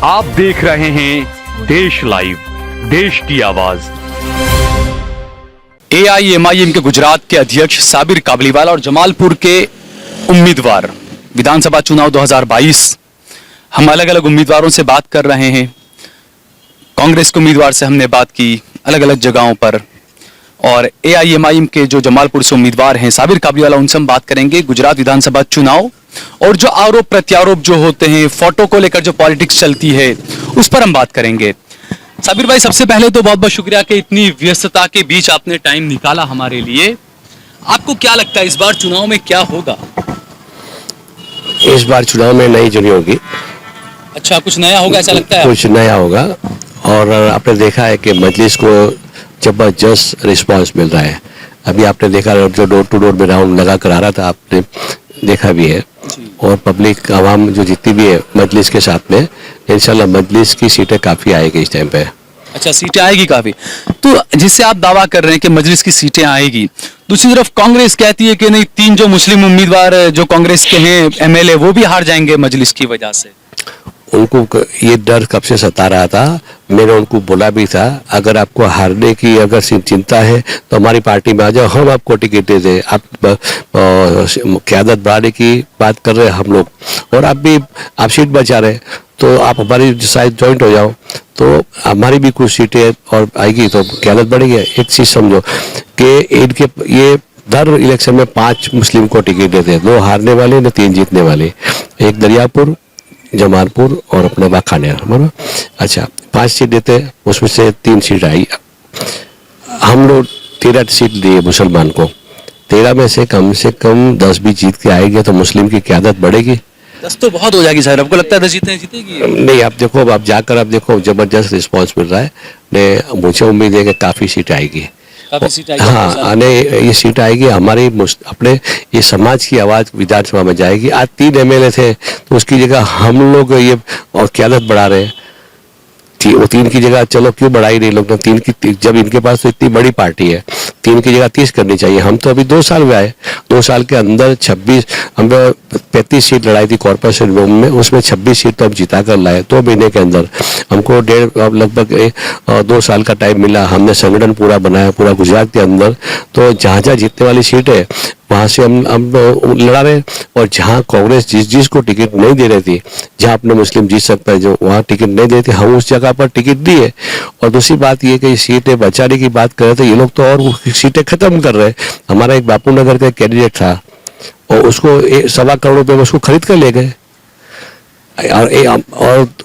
आप देख रहे हैं देश लाइव, देश की आवाज। AIMIM के गुजरात के अध्यक्ष साबिर काबलीवाला और जमालपुर के उम्मीदवार विधानसभा चुनाव 2022। हम अलग अलग उम्मीदवारों से बात कर रहे हैं। कांग्रेस के उम्मीदवार से हमने बात की अलग अलग जगहों पर, और AIMIM के जो जमालपुर से उम्मीदवार हैं साबिर काबलीवाला, उनसे हम बात करेंगे गुजरात विधानसभा चुनाव और जो आरोप प्रत्यारोप जो होते हैं, फोटो को लेकर जो पॉलिटिक्स चलती है, उस पर हम बात करेंगे। साबिर भाई, सबसे पहले तो बहुत बहुत शुक्रिया कि इतनी व्यस्तता के बीच आपने टाइम निकाला हमारे लिए। आपको क्या लगता है इस बार चुनाव में क्या होगा? इस बार चुनाव में नई जनी होगी। अच्छा, कुछ नया होगा ऐसा लगता है? कुछ नया होगा, और आपने देखा है कि मजलिस को जबरदस्त रिस्पांस मिल रहा है। अभी आपने देखा जो डोर टू डोर में राउंड लगा कर आ रहा था, आपने देखा भी है, और पब्लिक आवाम जो जितनी भी है मजलिस के साथ में, इंशाल्लाह मजलिस की सीटें काफ़ी आएगी इस टाइम पे। अच्छा, सीटें आएगी काफी, तो जिससे आप दावा कर रहे हैं कि मजलिस की सीटें आएगी। दूसरी तरफ कांग्रेस कहती है कि नहीं, 3 जो मुस्लिम उम्मीदवार जो कांग्रेस के हैं MLA, वो भी हार जाएंगे मजलिस की वजह से। उनको ये डर कब से सता रहा था। मैंने उनको बोला भी था, अगर आपको हारने की अगर चिंता है तो हमारी पार्टी में आ जाओ, हम आपको टिकट दे दें। आप क़यादत बढ़ाने की बात कर रहे हैं हम लोग, और आप सीट बचा रहे, तो आप हमारी साइड ज्वाइंट हो जाओ, तो हमारी भी कुछ सीटें और आएगी तो क़यादत बढ़ेगी। एक चीज़ समझो कि इनके ये दर इलेक्शन में 5 मुस्लिम को टिकट देते हैं, 2 हारने वाले न 3 जीतने वाले, एक दरियापुर, जमालपुर और अपना वाखानेर, बराबर। अच्छा, 5 सीट देते हैं, उसमें से 3 सीट आई। हम लोग 13 सीट दिए मुसलमान को, 13 में से कम 10 भी जीत के आएंगे तो मुस्लिम की क़यादत बढ़ेगी। 10 तो बहुत हो जाएगी सर, आपको लगता है 10 जीतेगी? नहीं, आप देखो, आप जाकर आप देखो, जबरदस्त रिस्पॉन्स मिल रहा है। मुझे उम्मीद है कि काफ़ी सीट आएगी। काफी सीट आएगी? हाँ, आने ये सीट आएगी। हमारी अपने ये समाज की आवाज़ विधानसभा में जाएगी। आज 3 MLA थे, तो उसकी जगह हम लोग ये और क़यादत बढ़ा रहे हैं। वो 3 की जगह चलो क्यों बढ़ाई नहीं लोग, 3 की, जब इनके पास तो इतनी बड़ी पार्टी है, 3 की जगह 30 करनी चाहिए। हम तो अभी 2 साल में आए, 2 साल के अंदर 26, हम 35 सीट लड़ाई थी कॉर्पोरेशन में, उसमें 26 सीट तो हम जिता कर लाए 2 महीने के अंदर। हमको लगभग 2 साल का टाइम मिला। हमने संगठन पूरा बनाया पूरा गुजरात के अंदर, तो जहाँ जहाँ जीतने वाली सीट है वहाँ से हम लड़ा रहे, और जहाँ कांग्रेस जिसको टिकट नहीं दे रही थी, जहाँ अपने मुस्लिम जीत सकता है, जो वहाँ टिकट नहीं देते, हम उस जगह पर टिकट दिए। और दूसरी बात ये कि सीटें बचाने की बात कर रहे थे ये लोग, तो और सीटें खत्म कर रहे। हमारा एक बापू नगर का कैंडिडेट था, और उसको 1.25 करोड़ रुपये में उसको खरीद कर ले गए, और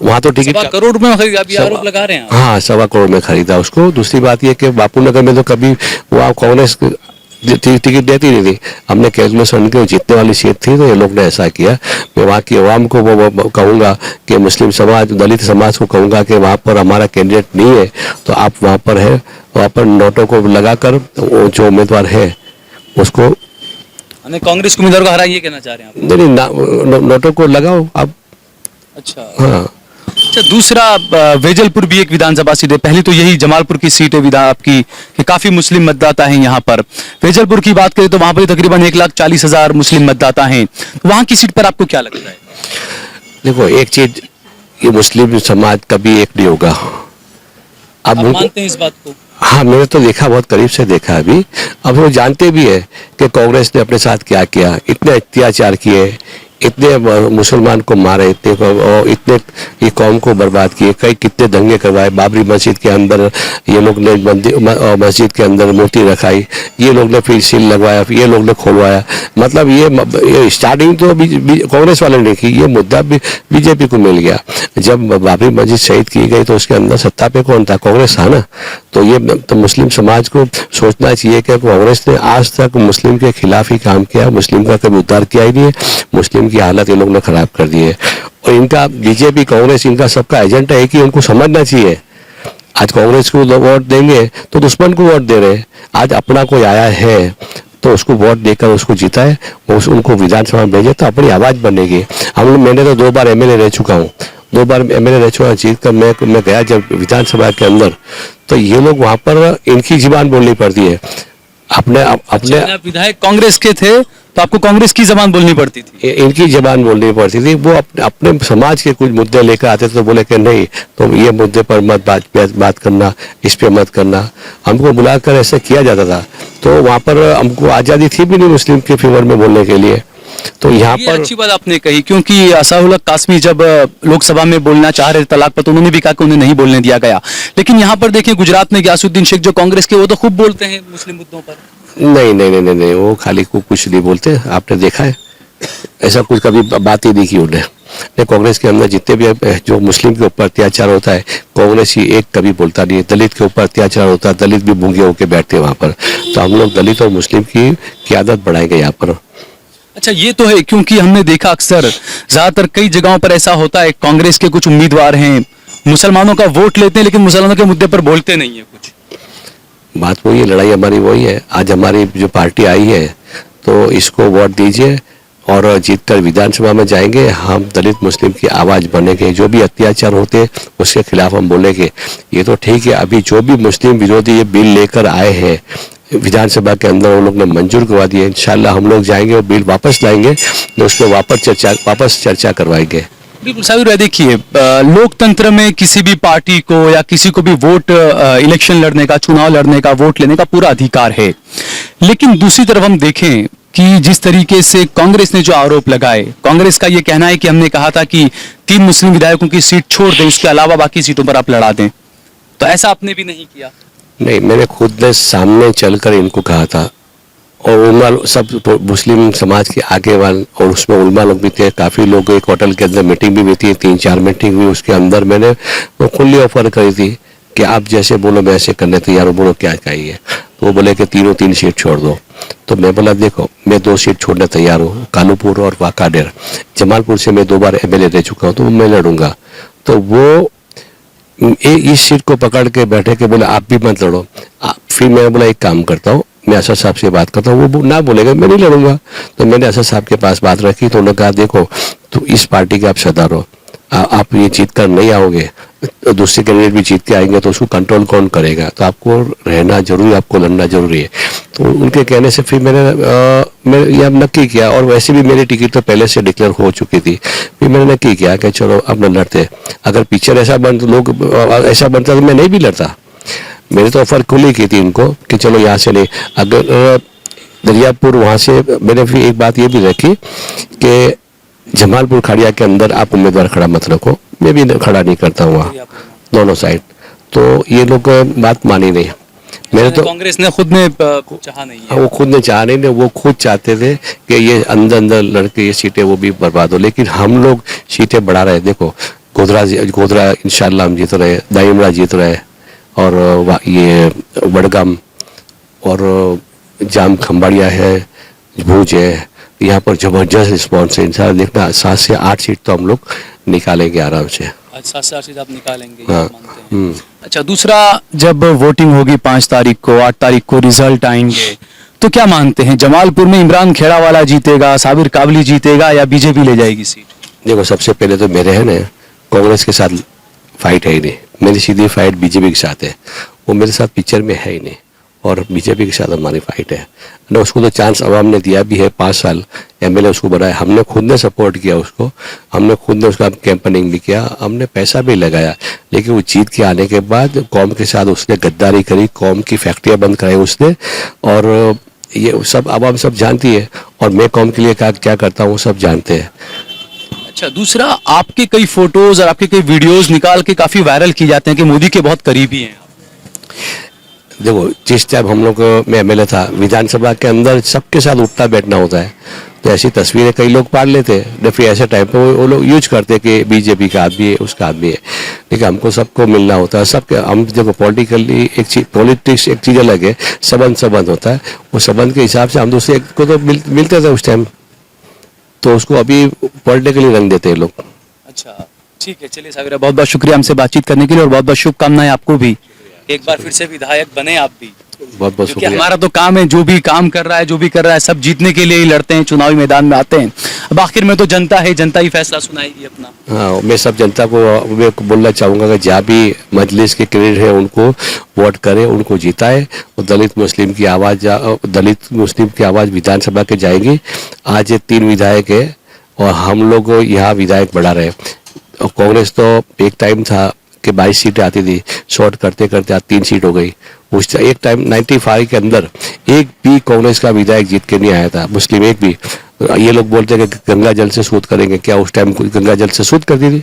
वहाँ तो टिकट 1.25 करोड़ में खरीदा, अभी आरोप लगा रहे हैं। हाँ, 1.25 करोड़ में खरीदा उसको। दूसरी बात ये कि बापू नगर में तो कभी वहाँ कांग्रेस टिकट देती नहीं थी। हमने कैलकुलेशन की जीतने वाली सीट थी, तो ये लोग ने ऐसा किया। मैं वहाँ की आवाम को वो कहूँगा कि मुस्लिम समाज, दलित समाज को कहूँगा कि वहाँ पर हमारा कैंडिडेट नहीं है, तो आप वहाँ पर है, वहाँ पर नोटों को लगाकर वो जो उम्मीदवार है उसको, कांग्रेस उम्मीदवार को हरा, ये कहना चाह रहे हैं आप? नहीं, नोटों को लगाओ आप। अच्छा, हाँ। अच्छा, दूसरा वेजलपुर भी एक विधानसभा सीट है। पहली तो यही जमालपुर की सीट है आपकी, कि काफी मुस्लिम मतदाता हैं यहाँ पर। वेजलपुर की बात करें तो वहां पर तकरीबन 1,40,000 मुस्लिम मतदाता हैं। वहां की सीट पर आपको क्या लगता है? देखो, एक चीज, ये मुस्लिम समाज कभी एक नहीं होगा। आप मानते हैं इस बात को? हाँ, मैंने तो देखा, बहुत करीब से देखा अभी। अब वो जानते भी है कि कांग्रेस ने अपने साथ क्या किया, इतने अत्याचार किए, इतने मुसलमान को मारे, इतने ये कौम को बर्बाद किए, कितने दंगे करवाए। बाबरी मस्जिद के अंदर ये लोग ने मस्जिद के अंदर मूर्ति रखाई, ये लोग ने फिर सील लगवाया, ये लोग ने खोलवाया। मतलब ये स्टार्टिंग तो कांग्रेस वाले ने की, ये मुद्दा बीजेपी को मिल गया। जब बाबरी मस्जिद शहीद की गई तो उसके अंदर सत्ता पे कौन था? कांग्रेस था ना। तो ये तो मुस्लिम समाज को सोचना चाहिए कि कांग्रेस ने आज तक मुस्लिम के खिलाफ ही काम किया, मुस्लिम का कभी उद्धार किया ही नहीं है। मुस्लिम की हालत ये लोग ने खराब कर दी है, और इनका बीजेपी कांग्रेस इनका सबका एजेंडा है कि उनको समझना चाहिए। आज कांग्रेस को वोट देंगे तो दुश्मन को वोट दे रहे। आज अपना कोई आया है तो उसको वोट देकर उसको जिताए, उनको विधानसभा में भेजे तो अपनी आवाज बनेगी। मैंने तो 2 बार MLA रह चुका हूँ, 2 बार MLA रह चुका, जीत कर मैं गया जब विधानसभा के अंदर, तो ये लोग वहाँ पर इनकी जुबान बोलनी पड़ती है। अपने विधायक कांग्रेस के थे तो आपको कांग्रेस की जबान बोलनी पड़ती थी? इनकी जबान बोलनी पड़ती थी। वो अपने समाज के कुछ मुद्दे लेकर आते थे तो बोले कि नहीं तुम ये मुद्दे पर मत बात करना, इस पे मत करना। हमको बुलाकर ऐसा किया जाता था, तो वहाँ पर हमको आज़ादी थी भी नहीं मुस्लिम के फेवर में बोलने के लिए। तो यहाँ ये पर अच्छी बात आपने कही, क्योंकि असाहुल हक कासमी जब लोकसभा में बोलना चाह रहे थे तलाक पर, तो उन्होंने भी कहा कि उन्हें नहीं बोलने दिया गया। लेकिन यहाँ पर देखें गुजरात में गयासुद्दीन शेख जो कांग्रेस के, वो तो खूब बोलते हैं मुस्लिम मुद्दों पर। नहीं, वो खाली को कुछ नहीं बोलते। आपने देखा है ऐसा कुछ कभी बात ही नहीं की उन्हें। नहीं, कांग्रेस के अंदर जितने भी जो मुस्लिम के ऊपर अत्याचार होता है, कांग्रेस ही एक कभी बोलता नहीं है। दलित के ऊपर अत्याचार होता है, दलित भी मूंगे होके बैठते हैं वहाँ पर। तो हम लोग दलित और मुस्लिम की क्यादत बढ़ाएंगे यहाँ पर। अच्छा, ये तो है, क्योंकि हमने देखा अक्सर ज्यादातर कई जगहों पर ऐसा होता है, कांग्रेस के कुछ उम्मीदवार हैं मुसलमानों का वोट लेते हैं लेकिन मुसलमानों के मुद्दे पर बोलते नहीं है कुछ। बात वही है, लड़ाई हमारी वही है। आज हमारी जो पार्टी आई है तो इसको वोट दीजिए और जीतकर विधानसभा में जाएंगे। हम दलित मुस्लिम की आवाज बनेंगे, जो भी अत्याचार होते उसके खिलाफ हम बोलेंगे। ये तो ठीक है, अभी जो भी मुस्लिम विरोधी ये बिल लेकर आए हैं विधानसभा के अंदर, उन लोग ने मंजूर करवा दिए। इंशाल्लाह हम लोग जाएंगे और बिल वापस लाएंगे, तो उस पर वापस चर्चा करवाएंगे। बिल्कुल साबिर, देखिए लोकतंत्र में किसी भी पार्टी को या किसी को भी वोट, इलेक्शन लड़ने का, चुनाव लड़ने का, वोट लेने का पूरा अधिकार है। लेकिन दूसरी तरफ हम देखें कि जिस तरीके से कांग्रेस ने जो आरोप लगाए, कांग्रेस का ये कहना है कि हमने कहा था कि 3 मुस्लिम विधायकों की सीट छोड़ दें, उसके अलावा बाकी सीटों पर आप लड़ा दें, तो ऐसा आपने भी नहीं किया। नहीं, मैंने खुद ने सामने चलकर इनको कहा था। और उलमा सब तो मुस्लिम समाज के आगे वाले, और उसमें उलमा लोग भी थे, काफ़ी लोग। एक होटल के अंदर मीटिंग भी हुई थी, 3-4 मीटिंग हुई। उसके अंदर मैंने वो खुली ऑफर करी थी कि आप जैसे बोलो मैं ऐसे करने तैयार हूँ, बोलो क्या चाहिए। तो वो बोले कि 3 सीट छोड़ दो। तो मैं बोला देखो मैं 2 सीट छोड़ने तैयार हूँ, कालूपुर और वाकाडेर। जमालपुर से मैं 2 बार MLA रह चुका हूँ, तो मैं लड़ूंगा। तो वो इस सीट को पकड़ के बैठे के बोले आप भी मत लड़ो। फिर मैं बोला एक काम करता हूँ, मैं असद साहब से बात करता हूँ। वो ना बोलेगा मैं नहीं लड़ूंगा। तो मैंने असद साहब के पास बात रखी, तो उन्होंने कहा देखो तो इस पार्टी के आप सदर हो, आप ये जीत कर नहीं आओगे, तो दूसरे कैंडिडेट भी जीत के आएंगे, तो उसको कंट्रोल कौन करेगा। तो आपको रहना जरूरी, आपको लड़ना जरूरी है। तो उनके कहने से फिर मैंने ये नक्की किया। और वैसे भी मेरी टिकट तो पहले से डिक्लेयर हो चुकी थी। फिर मैंने नक्की किया कि चलो अब न लड़ते। अगर पिक्चर ऐसा ऐसा बनता तो मैं नहीं भी लड़ता। मैंने तो ऑफर खुली की थी इनको कि चलो यहाँ से नहीं, अगर दरियापुर वहाँ से। मैंने फिर एक बात ये भी रखी कि जमालपुर खाड़िया के अंदर आप उम्मीदवार खड़ा मत रखो, मैं भी खड़ा नहीं करता हूँ वहाँ दोनों साइड। तो ये लोग बात मानी नहीं। मैंने तो कांग्रेस ने खुद ने चाहा नहीं है। वो खुद ने चाहा नहीं, वो खुद चाहते थे कि ये अंदर लड़के ये सीटें वो भी बर्बाद हो। लेकिन हम लोग सीटें बढ़ा रहे। देखो गोधरा इंशाल्लाह हम जीत रहे, दाइमरा जीत रहे, और ये वडगाम और जाम खंबाड़िया है, भूज है, यहाँ पर जबरदस्त रिस्पॉन्स है। इंशाल्लाह देखना 7 से 8 सीट तो हम लोग निकालेंगे आराम से। 7 से 8 सीट आप निकालेंगे, हाँ। मानते हैं। अच्छा, दूसरा जब वोटिंग होगी 5 तारीख को, 8 तारीख को रिजल्ट आएंगे, तो क्या मानते हैं जमालपुर में इमरान खेड़ावाला जीतेगा, साबिर काबली जीतेगा, या बीजेपी ले जाएगी सीट? देखो सबसे पहले तो मेरे है ना कांग्रेस के साथ फाइट है ही नहीं। मेरी सीधी फाइट बीजेपी के साथ है। वो मेरे साथ पिक्चर में है ही नहीं, और बीजेपी के साथ हमारी फाइट है ना। उसको तो चांस अवाम ने दिया भी है, 5 साल MLA उसको बनाया। हमने खुद ने सपोर्ट किया उसको, हमने खुद ने उसका कैंपेनिंग भी किया, हमने पैसा भी लगाया। लेकिन वो जीत के आने के बाद कौम के साथ उसने गद्दारी करी, कौम की फैक्ट्रियाँ बंद कराई उसने। और ये सब अवाम सब जानती है, और मैं कौम के लिए क्या करता हूँ सब जानते हैं। अच्छा, दूसरा आपके कई फोटोज और आपके कई वीडियोस निकाल के काफी वायरल की जाते हैं कि मोदी के बहुत करीबी हैं। देखो जिस टाइम हम लोग में MLA था, विधानसभा के अंदर सबके साथ उठना बैठना होता है, तो ऐसी तस्वीरें कई लोग पाड़ लेते हैं। फिर ऐसे टाइम पे वो लोग यूज करते हैं कि बीजेपी का आदमी है, उसका आदमी है। लेकिन हमको सबको मिलना होता है, सबके। हम देखो पॉलिटिकली एक चीज, पॉलिटिक्स एक चीज अलग है, संबंध होता है। वो संबंध के हिसाब से हम दूसरे को तो मिलते थे उस टाइम, तो उसको अभी पॉलिटिकली रंग देते हैं लोग। अच्छा, ठीक है, चलिए साबिर, बहुत बहुत शुक्रिया हमसे बातचीत करने के लिए, और बहुत बहुत शुभकामनाएं आपको भी। एक बार फिर से विधायक बने आप भी। बहुत बहुत क्योंकि शुक्रिया। हमारा तो काम है, जो भी काम कर रहा है, जो भी कर रहा है, सब जीतने के लिए ही लड़ते हैं, चुनावी मैदान में आते हैं। अब आखिर में तो जनता है, जनता ही फैसला सुनाएगी अपना। हाँ, मैं सब जनता को मैं बोलना चाहूँगा कि जहाँ भी मजलिस के कैंडिडेट है उनको वोट करें, उनको जिताए। और दलित मुस्लिम की आवाज़ विधानसभा के जाएगी। आज ये 3 विधायक है और हम लोग यहाँ विधायक बढ़ा रहे। और कांग्रेस तो एक टाइम था कि 22 सीटें आती थी, शॉर्ट करते करते आज 3 सीट हो गई। उस एक टाइम 95 के अंदर एक भी कांग्रेस का विधायक जीत के नहीं आया था, मुस्लिम एक भी। ये लोग बोलते हैं कि गंगा जल से शोध करेंगे, क्या उस टाइम गंगा जल से शोध कर दी थी?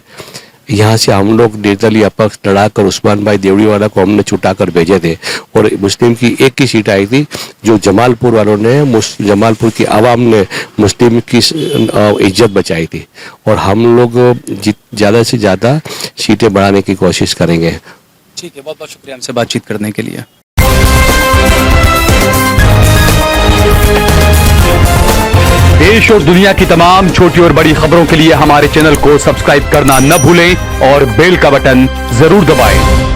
यहाँ से हम लोग निर्दलीय अपक्ष लड़ाकर उस्मान भाई देवड़ीवाला को हमने छुटा कर भेजे थे और मुस्लिम की एक ही सीट आई थी, जो जमालपुर वालों ने, जमालपुर की आवाम ने मुस्लिम की इज्जत बचाई थी। और हम लोग ज़्यादा से ज़्यादा सीटें बढ़ाने की कोशिश करेंगे। ठीक है, बहुत बहुत शुक्रिया हमसे बातचीत करने के लिए। देश और दुनिया की तमाम छोटी और बड़ी खबरों के लिए हमारे चैनल को सब्सक्राइब करना न भूलें और बेल का बटन जरूर दबाएं।